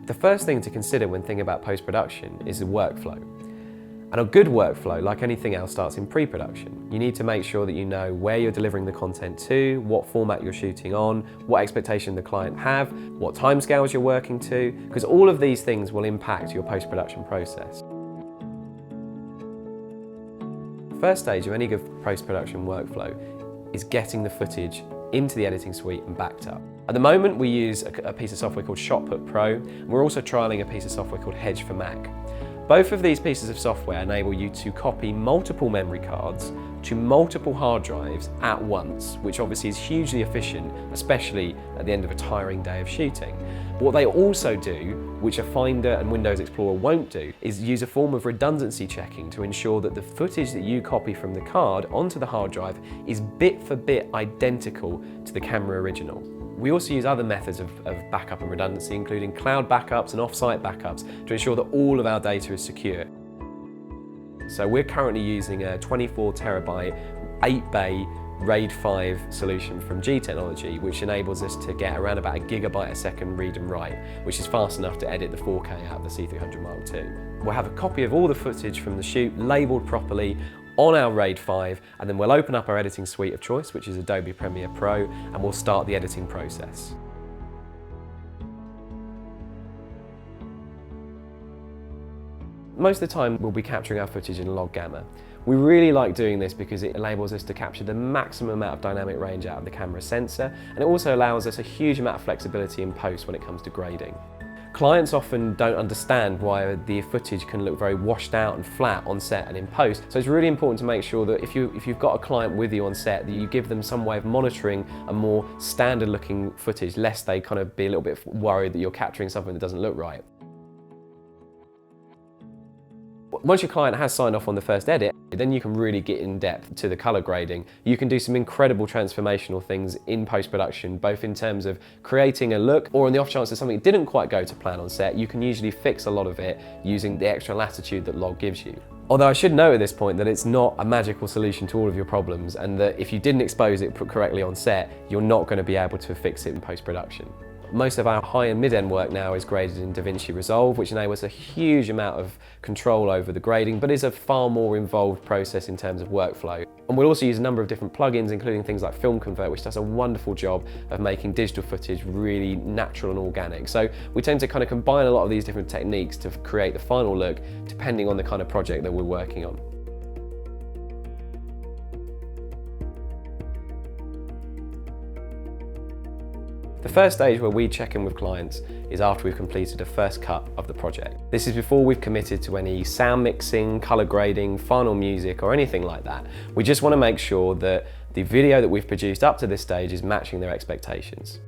The first thing to consider when thinking about post-production is the workflow. And a good workflow, like anything else, starts in pre-production. You need to make sure that you know where you're delivering the content to, what format you're shooting on, what expectation the client have, what timescales you're working to, because all of these things will impact your post-production process. The first stage of any good post-production workflow is getting the footage into the editing suite and backed up. At the moment, we use a piece of software called Shotput Pro, and we're also trialing a piece of software called Hedge for Mac. Both of these pieces of software enable you to copy multiple memory cards to multiple hard drives at once, which obviously is hugely efficient, especially at the end of a tiring day of shooting. But what they also do, which a Finder and Windows Explorer won't do, is use a form of redundancy checking to ensure that the footage that you copy from the card onto the hard drive is bit for bit identical to the camera original. We also use other methods of backup and redundancy, including cloud backups and off-site backups, to ensure that all of our data is secure. So we're currently using a 24 terabyte, 8-bay RAID 5 solution from G Technology, which enables us to get around about a gigabyte a second read and write, which is fast enough to edit the 4K out of the C300 Mark II. We'll have a copy of all the footage from the shoot labelled properly on our RAID 5, and then we'll open up our editing suite of choice, which is Adobe Premiere Pro, and we'll start the editing process. Most of the time we'll be capturing our footage in log gamma. We really like doing this because it enables us to capture the maximum amount of dynamic range out of the camera sensor, and it also allows us a huge amount of flexibility in post when it comes to grading. Clients often don't understand why the footage can look very washed out and flat on set and in post, so it's really important to make sure that if you've got a client with you on set, that you give them some way of monitoring a more standard looking footage, lest they kind of be a little bit worried that you're capturing something that doesn't look right. Once your client has signed off on the first edit, then you can really get in depth to the color grading. You can do some incredible transformational things in post-production, both in terms of creating a look, or on the off chance that something didn't quite go to plan on set, you can usually fix a lot of it using the extra latitude that log gives you. Although I should note at this point that it's not a magical solution to all of your problems, and that if you didn't expose it correctly on set, you're not going to be able to fix it in post-production. Most of our high and mid-end work now is graded in DaVinci Resolve, which enables a huge amount of control over the grading, but is a far more involved process in terms of workflow. And we'll also use a number of different plugins, including things like Film Convert, which does a wonderful job of making digital footage really natural and organic. So we tend to kind of combine a lot of these different techniques to create the final look, depending on the kind of project that we're working on. The first stage where we check in with clients is after we've completed a first cut of the project. This is before we've committed to any sound mixing, color grading, final music, or anything like that. We just want to make sure that the video that we've produced up to this stage is matching their expectations.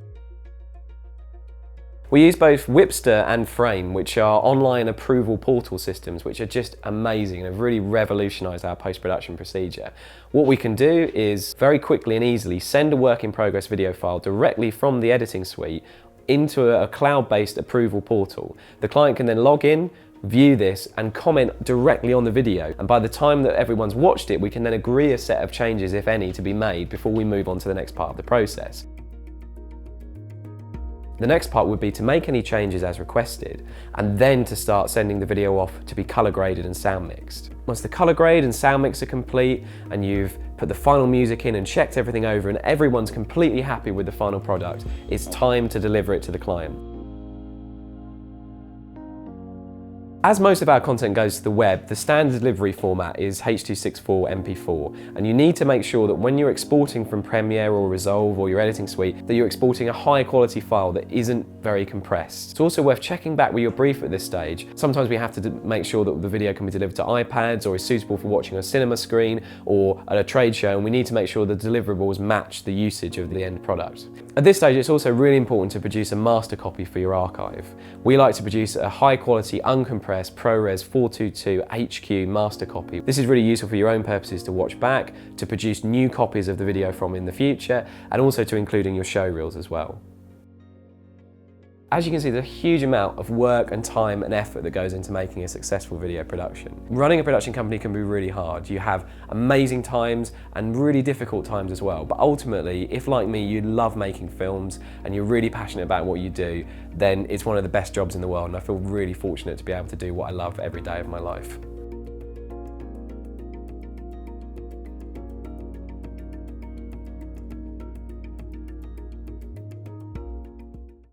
We use both Whipster and Frame, which are online approval portal systems, which are just amazing and have really revolutionized our post-production procedure. What we can do is very quickly and easily send a work in progress video file directly from the editing suite into a cloud-based approval portal. The client can then log in, view this, and comment directly on the video. And by the time that everyone's watched it, we can then agree a set of changes, if any, to be made before we move on to the next part of the process. The next part would be to make any changes as requested, and then to start sending the video off to be color graded and sound mixed. Once the color grade and sound mix are complete, and you've put the final music in and checked everything over, and everyone's completely happy with the final product, it's time to deliver it to the client. As most of our content goes to the web, the standard delivery format is H.264 MP4, and you need to make sure that when you're exporting from Premiere or Resolve or your editing suite, that you're exporting a high quality file that isn't very compressed. It's also worth checking back with your brief at this stage. Sometimes we have to make sure that the video can be delivered to iPads or is suitable for watching on a cinema screen or at a trade show, and we need to make sure the deliverables match the usage of the end product. At this stage, it's also really important to produce a master copy for your archive. We like to produce a high quality, uncompressed ProRes 422 HQ master copy. This is really useful for your own purposes to watch back, to produce new copies of the video from in the future, and also to include in your show reels as well. As you can see, there's a huge amount of work and time and effort that goes into making a successful video production. Running a production company can be really hard. You have amazing times and really difficult times as well. But ultimately, if like me, you love making films and you're really passionate about what you do, then it's one of the best jobs in the world, and I feel really fortunate to be able to do what I love every day of my life.